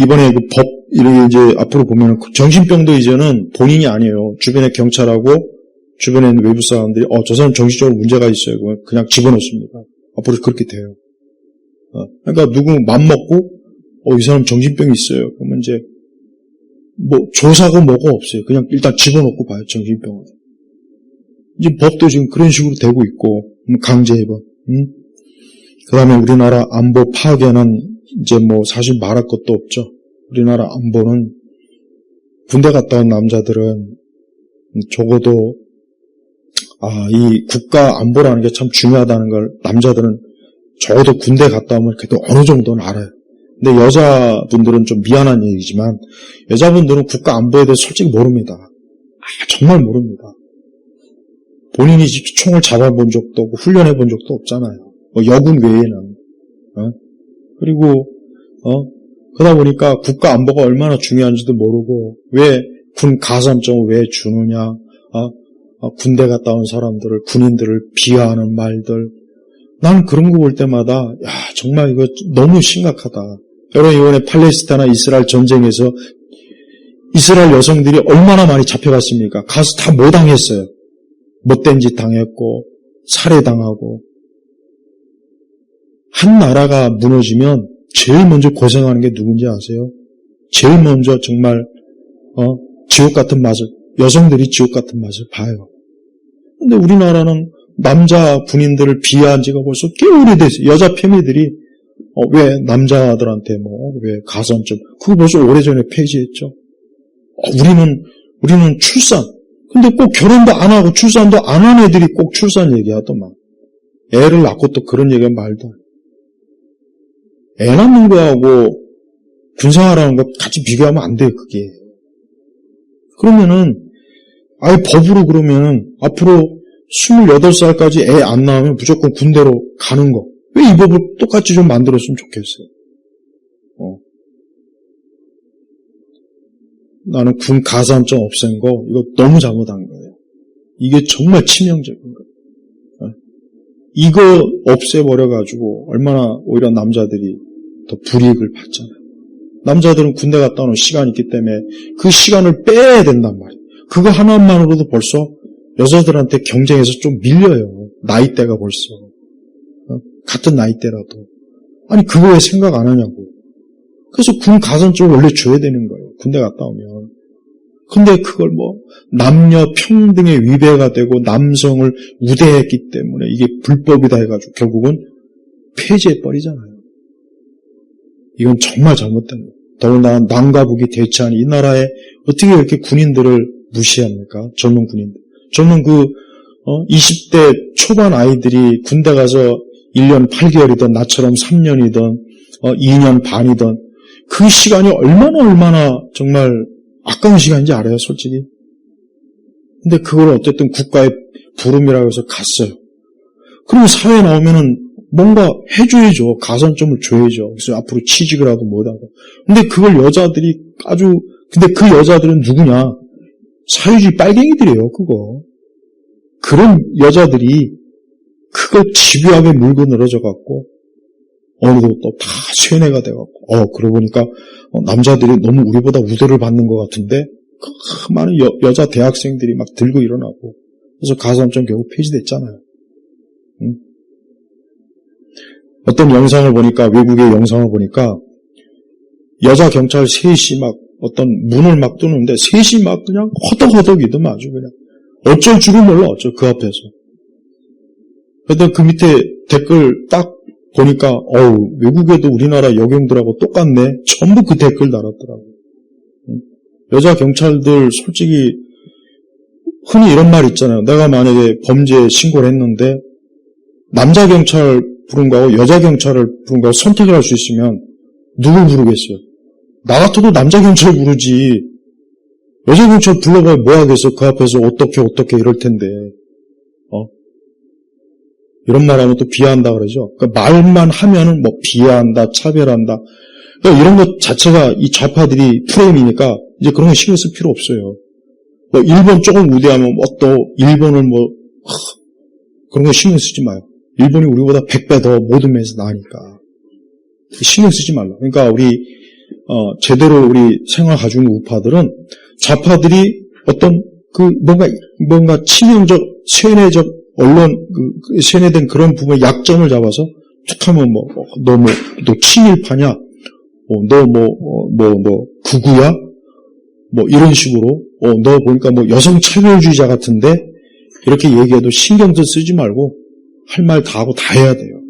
이번에 법, 이렇게 이제 앞으로 보면 정신병도 이제는 본인이 아니에요. 주변에 경찰하고 주변에 있는 외부 사람들이 저 사람 정신적으로 문제가 있어요. 그냥 집어넣습니다. 앞으로 그렇게 돼요. 그러니까 누구 맘먹고 이 사람 정신병이 있어요. 그러면 이제 조사고 뭐가 없어요. 그냥 일단 집어넣고 봐요. 정신병을. 이제 법도 지금 그런 식으로 되고 있고 강제 입원. 그 다음에 우리나라 안보 파괴는 이제 사실 말할 것도 없죠. 우리나라 안보는 군대 갔다 온 남자들은 적어도 이 국가 안보라는 게 참 중요하다는 걸 남자들은 적어도 군대 갔다 오면 그래도 어느 정도는 알아요. 근데 여자분들은 좀 미안한 얘기지만 여자분들은 국가 안보에 대해서 솔직히 모릅니다. 정말 모릅니다. 본인이 총을 잡아본 적도 없고 훈련해 본 적도 없잖아요. 여군 외에는. 그리고 그러다 보니까 국가 안보가 얼마나 중요한지도 모르고 왜 군 가산점을 왜 주느냐, 군대 갔다 온 사람들을, 군인들을 비하하는 말들. 나는 그런 거 볼 때마다 정말 이거 너무 심각하다. 여러분 이번에 팔레스타인이나 이스라엘 전쟁에서 이스라엘 여성들이 얼마나 많이 잡혀갔습니까? 가서 다 뭐 당했어요? 못된 짓 당했고 살해당하고. 한 나라가 무너지면 제일 먼저 고생하는 게 누군지 아세요? 제일 먼저 정말 지옥 같은 맛을, 여성들이 지옥 같은 맛을 봐요. 근데 우리나라는 남자 군인들을 비하한 지가 벌써 꽤 오래됐어요. 여자 패미들이 왜 남자들한테 왜 가산점, 그거 벌써 오래전에 폐지했죠. 우리는 출산, 근데 꼭 결혼도 안 하고 출산도 안 한 애들이 꼭 출산 얘기하더만. 애를 낳고 또 그런 얘기하면 말도 안 돼. 애 낳는 거하고 군생활하는 거 같이 비교하면 안 돼요, 그게. 그러면은 아예 법으로 그러면은 앞으로 28살까지 애 안 낳으면 무조건 군대로 가는 거. 왜 이 법을 똑같이 좀 만들었으면 좋겠어요. 나는 군 가산점 없앤 거 이거 너무 잘못한 거예요. 이게 정말 치명적인 거예요. 이거 없애버려가지고 얼마나 오히려 남자들이 더 불이익을 받잖아요. 남자들은 군대 갔다 오는 시간이 있기 때문에 그 시간을 빼야 된단 말이에요. 그거 하나만으로도 벌써 여자들한테 경쟁에서 좀 밀려요. 나이대가 벌써. 같은 나이대라도. 아니 그거 왜 생각 안 하냐고. 그래서 군 가산점을 원래 줘야 되는 거예요. 군대 갔다 오면. 근데 그걸 남녀 평등의 위배가 되고 남성을 우대했기 때문에 이게 불법이다 해가지고 결국은 폐지해버리잖아요. 이건 정말 잘못된 거예요. 더군다나 남과 북이 대치하는 이 나라에 어떻게 이렇게 군인들을 무시합니까? 젊은 군인들. 저는 20대 초반 아이들이 군대 가서 1년 8개월이든 나처럼 3년이든 2년 반이든 그 시간이 얼마나 정말 아까운 시간인지 알아요, 솔직히. 근데 그걸 어쨌든 국가의 부름이라고 해서 갔어요. 그리고 사회에 나오면은 뭔가 해줘야죠. 가산점을 줘야죠. 그래서 앞으로 취직을 하고 뭐하고. 근데 그걸 여자들이 근데 그 여자들은 누구냐? 사회주의 빨갱이들이에요, 그거. 그런 여자들이 그걸 집요하게 물고 늘어져갖고, 어느덧 또 다 쇠뇌가 돼갖고, 그러고 보니까, 남자들이 너무 우리보다 우대를 받는 것 같은데, 그 많은 여자 대학생들이 막 들고 일어나고, 그래서 가산점 결국 폐지됐잖아요. 응? 어떤 영상을 보니까, 외국의 영상을 보니까, 여자 경찰 셋이 막 어떤 문을 막 뚫는데, 셋이 막 그냥 허덕허덕이더만 아주 그냥. 어쩔 줄을 몰라, 그 앞에서. 그런데 그 밑에 댓글 딱 보니까, 외국에도 우리나라 여경들하고 똑같네. 전부 그 댓글 달았더라고요. 여자 경찰들 솔직히, 흔히 이런 말 있잖아요. 내가 만약에 범죄 신고를 했는데, 남자 경찰 부른 거하고 여자 경찰을 부른 거하고 선택을 할 수 있으면, 누굴 부르겠어요? 나 같아도 남자 경찰 부르지. 여자 경찰 불러봐야 뭐 하겠어? 그 앞에서 어떻게 이럴 텐데. 이런 말 하면 또 비하한다 그러죠. 그러니까 말만 하면은 비하한다, 차별한다. 그러니까 이런 것 자체가 이 좌파들이 프레임이니까 이제 그런 거 신경 쓸 필요 없어요. 일본 조금 우대하면 또 일본을 그런 거 신경 쓰지 마요. 일본이 우리보다 100배 더 모든 면에서 나으니까. 신경 쓰지 말라. 그러니까 우리 제대로 우리 생활 가지고 있는 우파들은 좌파들이 어떤 뭔가 치명적, 쇠뇌적 언론, 쇠뇌된 그런 부분의 약점을 잡아서 툭 하면 너 친일파냐? 너 극우야? 이런 식으로, 너 보니까 여성 차별주의자 같은데? 이렇게 얘기해도 신경도 쓰지 말고 할 말 다 하고 다 해야 돼요.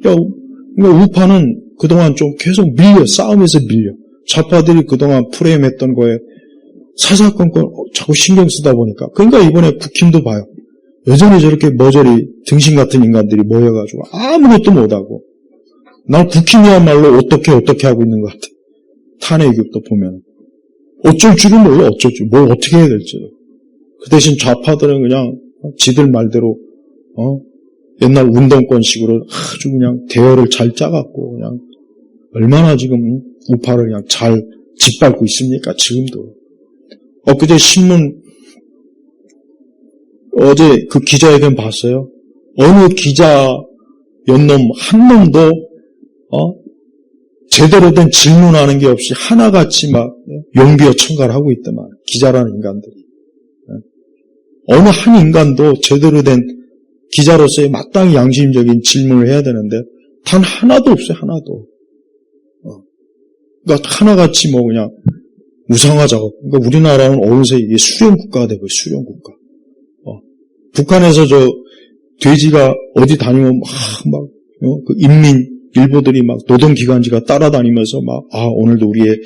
그러니까 우파는 그동안 좀 계속 싸움에서 밀려. 좌파들이 그동안 프레임했던 거에 사사건건 자꾸 신경 쓰다 보니까. 그러니까 이번에 국힘도 봐요. 여전히 저렇게 머저리 등신 같은 인간들이 모여가지고 아무것도 못하고 난 국힘이야말로 어떻게 하고 있는 것 같아. 탄핵이도 보면 어쩔 줄은 몰라. 어쩔 줄. 뭘 어떻게 해야 될지. 그 대신 좌파들은 그냥 지들 말대로 옛날 운동권식으로 아주 그냥 대열을 잘 짜갖고 그냥 얼마나 지금 우파를 그냥 잘 짓밟고 있습니까? 지금도. 엊그제 신문 어제 그 기자회견 봤어요? 어느 기자 연놈 한 놈도 제대로 된 질문하는 게 없이 하나같이 막 용비어 청가를 하고 있더만 기자라는 인간들이. 어느 한 인간도 제대로 된 기자로서의 마땅히 양심적인 질문을 해야 되는데 단 하나도 없어요. 하나도. 그러니까 하나같이 뭐 그냥 우상화작업. 그러니까 우리나라는 어느새 이게 수령국가가 되고 수령국가. 북한에서 저 돼지가 어디 다니면 그 인민 일부들이 막 노동기관지가 따라다니면서 막 오늘도 우리의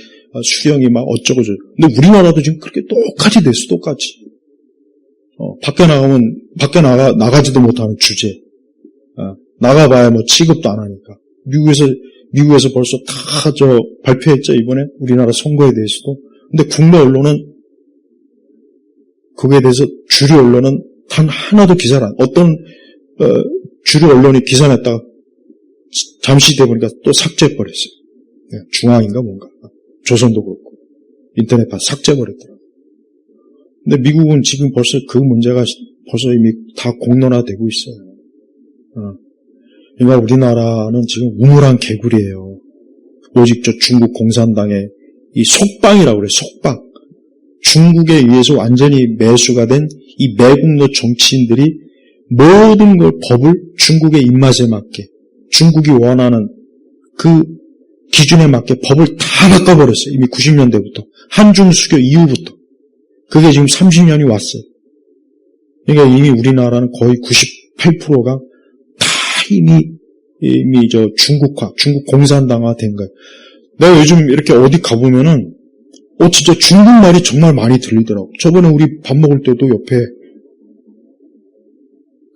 수령이 막 어쩌고저쩌고. 근데 우리나라도 지금 그렇게 똑같이 됐어. 똑같이. 밖에 나가지도 못하는 주제. 나가봐야 뭐 취급도 안 하니까. 미국에서 벌써 다 발표했죠. 이번에 우리나라 선거에 대해서도. 근데 국내 언론은 거기에 대해서 주류 언론은 단 하나도 기사를 어떤 주류 언론이 기사 냈다가 잠시 돼보니까 또 삭제해버렸어요. 중앙인가 뭔가. 조선도 그렇고. 인터넷 다 삭제해버렸더라고요. 근데 미국은 지금 벌써 그 문제가 벌써 이미 다 공론화되고 있어요. 그러니까 우리나라는 지금 우물한 개구리예요. 오직 저 중국 공산당의 이 속방이라고 그래요. 속방. 중국에 의해서 완전히 매수가 된 이 매국노 정치인들이 모든 걸 법을 중국의 입맛에 맞게 중국이 원하는 그 기준에 맞게 법을 다 바꿔버렸어요. 이미 90년대부터. 한중 수교 이후부터. 그게 지금 30년이 왔어요. 그러니까 이미 우리나라는 거의 98%가 다 이미 저 중국 공산당화 된 거예요. 내가 요즘 이렇게 어디 가보면은 진짜 중국말이 정말 많이 들리더라고. 저번에 우리 밥 먹을 때도 옆에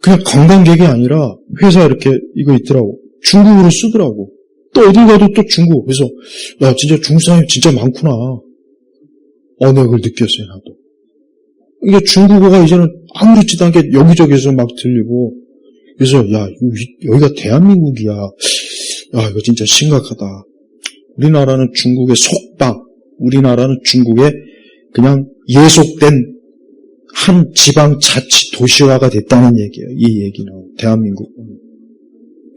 그냥 관광객이 아니라 회사 이렇게 이거 있더라고. 중국어로 쓰더라고. 또 어디 가도 또 중국. 그래서 야 진짜 중국 사람이 진짜 많구나. 내가 그걸 느꼈어요. 나도. 이게 중국어가 이제는 아무렇지도 않게 여기저기서 막 들리고 그래서 야 여기가 대한민국이야. 야 이거 진짜 심각하다. 우리나라는 중국의 속방. 우리나라는 중국의 그냥 예속된 한 지방 자치 도시화가 됐다는 얘기예요. 이 얘기는 대한민국은.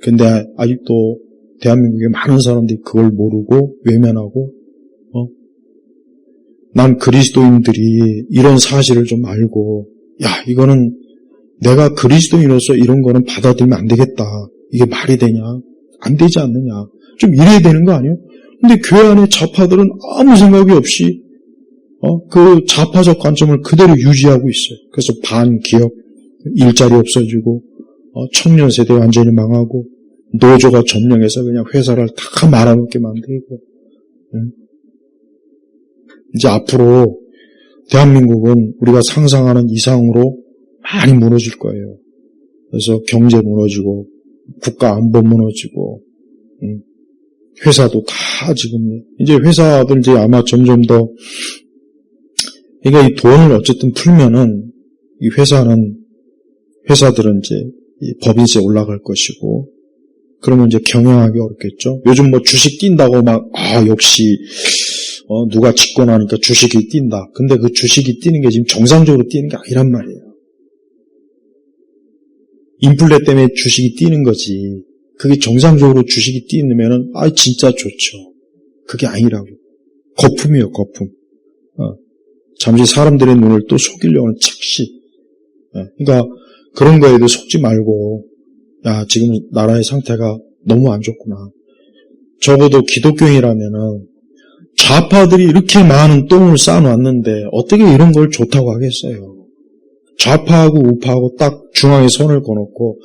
근데 아직도 대한민국의 많은 사람들이 그걸 모르고 외면하고 난 그리스도인들이 이런 사실을 좀 알고 이거는 내가 그리스도인으로서 이런 거는 받아들이면 안 되겠다. 이게 말이 되냐? 안 되지 않느냐? 좀 이래야 되는 거 아니에요? 근데 교회 안에 좌파들은 아무 생각이 없이 그 좌파적 관점을 그대로 유지하고 있어요. 그래서 반기업, 일자리 없어지고 청년 세대 완전히 망하고 노조가 점령해서 그냥 회사를 다 말아먹게 만들고 이제 앞으로 대한민국은 우리가 상상하는 이상으로 많이 무너질 거예요. 그래서 경제 무너지고 국가 안보 무너지고 회사도 다 지금 이제 회사들 이제 아마 점점 더 그러니까 이 돈을 어쨌든 풀면은 이 회사들은 이제 이 법인세 올라갈 것이고 그러면 이제 경영하기 어렵겠죠. 요즘 뭐 주식 뛴다고 막 역시 누가 집권하니까 주식이 뛴다. 근데 그 주식이 뛰는 게 지금 정상적으로 뛰는 게 아니란 말이에요. 인플레 때문에 주식이 뛰는 거지. 그게 정상적으로 주식이 뛰면은 진짜 좋죠. 그게 아니라고. 거품이에요, 거품. 잠시 사람들의 눈을 또 속이려고 하는 착시. 그러니까 그런 거에도 속지 말고 지금 나라의 상태가 너무 안 좋구나. 적어도 기독교인이라면은 좌파들이 이렇게 많은 똥을 쌓아놨는데 어떻게 이런 걸 좋다고 하겠어요. 좌파하고 우파하고 딱 중앙에 손을 거놓고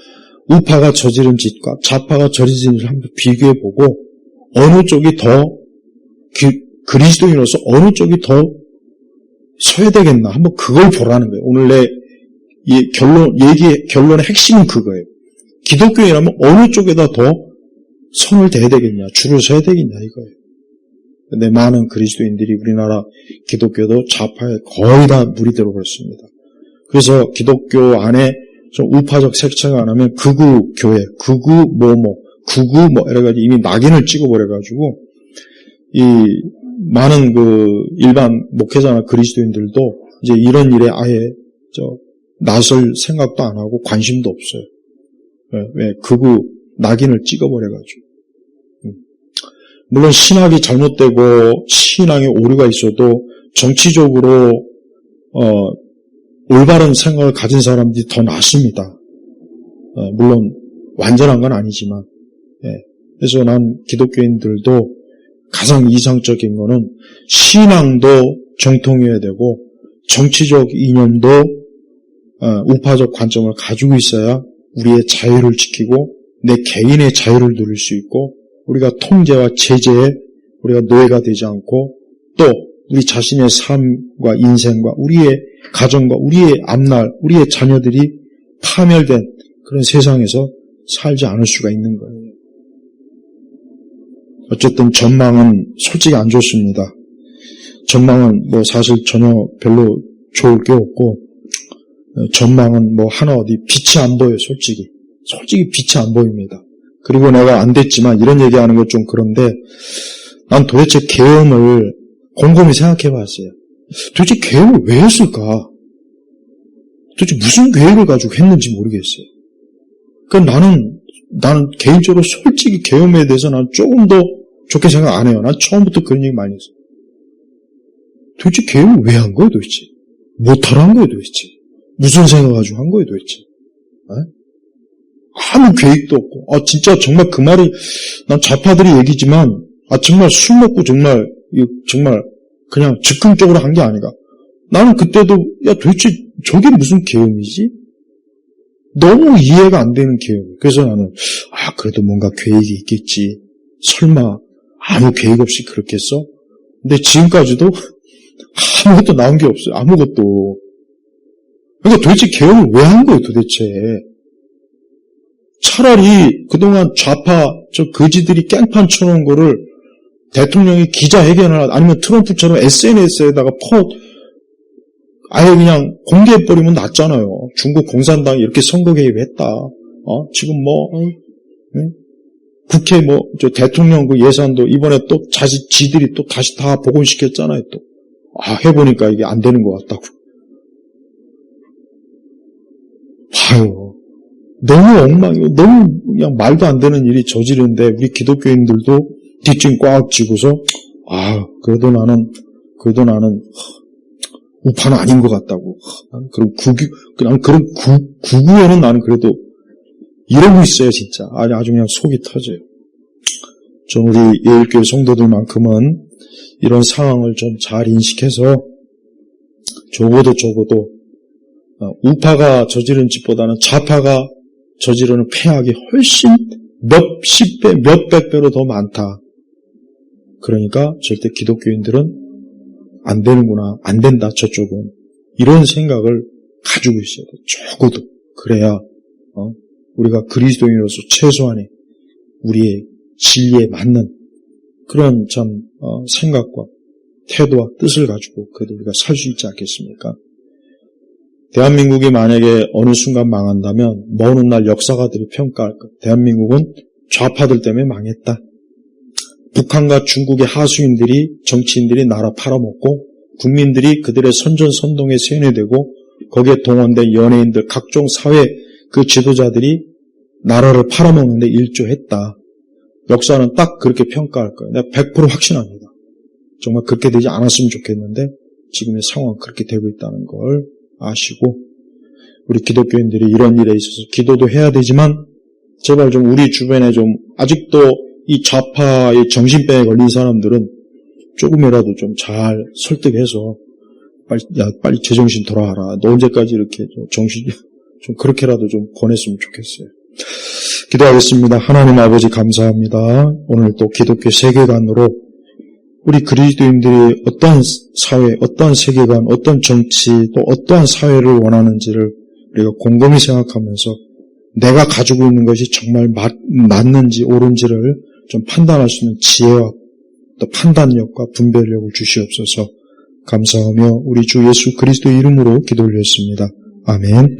우파가 저지른 짓과 좌파가 저지른 짓을 한번 비교해보고 어느 쪽이 더 그리스도인으로서 어느 쪽이 더 서야 되겠나 한번 그걸 보라는 거예요. 오늘 내 결론의 핵심은 그거예요. 기독교인이라면 어느 쪽에다 더 손을 대야 되겠냐, 줄을 서야 되겠냐, 이거예요. 근데 많은 그리스도인들이 우리나라 기독교도 좌파에 거의 다 물이 들어버렸습니다. 그래서 기독교 안에 좀 우파적 색채가 안 하면 극우 교회, 극우 극우 이래가지고 이미 낙인을 찍어버려가지고, 이 많은 일반 목회자나 그리스도인들도 이제 이런 일에 아예 나설 생각도 안 하고 관심도 없어요. 왜? 극우 낙인을 찍어버려가지고. 물론 신학이 잘못되고 신앙에 오류가 있어도 정치적으로 올바른 생각을 가진 사람들이 더 낫습니다. 물론 완전한 건 아니지만. 그래서 난 기독교인들도 가장 이상적인 거는 신앙도 정통해야 되고 정치적 이념도 우파적 관점을 가지고 있어야 우리의 자유를 지키고 내 개인의 자유를 누릴 수 있고 우리가 통제와 제재에 우리가 노예가 되지 않고 또 우리 자신의 삶과 인생과 우리의 가정과 우리의 앞날, 우리의 자녀들이 파멸된 그런 세상에서 살지 않을 수가 있는 거예요. 어쨌든 전망은 솔직히 안 좋습니다. 전망은 사실 전혀 별로 좋을 게 없고 전망은 하나 어디 빛이 안 보여요. 솔직히 빛이 안 보입니다. 그리고 내가 안 됐지만 이런 얘기하는 건 좀 그런데 난 도대체 계엄을 곰곰이 생각해 봤어요. 도대체 계엄을 왜 했을까? 도대체 무슨 계획을 가지고 했는지 모르겠어요. 그러니까 나는 개인적으로 솔직히 계엄에 대해서 난 조금 더 좋게 생각 안 해요. 난 처음부터 그런 얘기 많이 했어요. 도대체 계획을 왜 한 거예요, 도대체? 못하러 한 거예요, 도대체? 무슨 생각 가지고 한 거예요, 도대체? 아무 계획도 없고, 진짜 정말 그 말이, 난 좌파들이 얘기지만, 정말 술 먹고 정말 그냥 즉흥적으로 한 게 아니라, 나는 그때도, 도대체 저게 무슨 계획이지? 너무 이해가 안 되는 계획. 그래서 나는, 그래도 뭔가 계획이 있겠지. 설마, 아무 계획 없이 그렇겠어? 근데 지금까지도 아무것도 나온 게 없어요. 아무것도. 그러니까 도대체 계획을 왜 한 거예요, 도대체? 차라리 그동안 좌파, 거지들이 깽판 쳐놓은 거를 대통령이 기자회견을 아니면 트럼프처럼 SNS에다가 아예 그냥 공개해버리면 낫잖아요. 중국 공산당이 이렇게 선거 개입했다. 지금 국회 대통령 그 예산도 이번에 또 지들이 또 다시 다 복원시켰잖아요, 또. 해보니까 이게 안 되는 것 같다고. 봐요. 너무 엉망이고, 너무 그냥 말도 안 되는 일이 저지르는데, 우리 기독교인들도 뒷짐 꽉 쥐고서, 그래도 나는, 우파는 아닌 것 같다고. 그런 구구에는 나는 그래도 이러고 있어요, 진짜. 아주 그냥 속이 터져요. 좀 우리 예일교회 성도들만큼은 이런 상황을 좀 잘 인식해서 적어도 우파가 저지른 짓보다는 좌파가 저지르는 폐악이 훨씬 몇십 배, 몇백 배로 더 많다. 그러니까 절대 기독교인들은 안 되는구나, 안 된다, 저쪽은. 이런 생각을 가지고 있어야 돼. 적어도. 그래야 우리가 그리스도인으로서 최소한의 우리의 진리에 맞는 그런 생각과 태도와 뜻을 가지고 그래도 우리가 살 수 있지 않겠습니까? 대한민국이 만약에 어느 순간 망한다면 먼 훗날 역사가들이 평가할 것. 대한민국은 좌파들 때문에 망했다. 북한과 중국의 하수인들이, 정치인들이 나라 팔아먹고 국민들이 그들의 선전선동에 세뇌되고 거기에 동원된 연예인들, 각종 사회 그 지도자들이 나라를 팔아먹는데 일조했다. 역사는 딱 그렇게 평가할 거예요. 내가 100% 확신합니다. 정말 그렇게 되지 않았으면 좋겠는데 지금의 상황은 그렇게 되고 있다는 걸 아시고 우리 기독교인들이 이런 일에 있어서 기도도 해야 되지만 제발 좀 우리 주변에 좀 아직도 이 좌파의 정신병에 걸린 사람들은 조금이라도 좀 잘 설득해서 빨리 제정신 돌아와라. 너 언제까지 이렇게 좀 그렇게라도 좀 권했으면 좋겠어요. 기도하겠습니다. 하나님 아버지 감사합니다. 오늘 또 기독교 세계관으로 우리 그리스도인들이 어떠한 사회, 어떠한 세계관, 어떤 정치, 또 어떠한 사회를 원하는지를 우리가 곰곰이 생각하면서 내가 가지고 있는 것이 정말 맞는지 옳은지를 좀 판단할 수 있는 지혜와 또 판단력과 분별력을 주시옵소서. 감사하며 우리 주 예수 그리스도 이름으로 기도 올렸습니다. 아멘.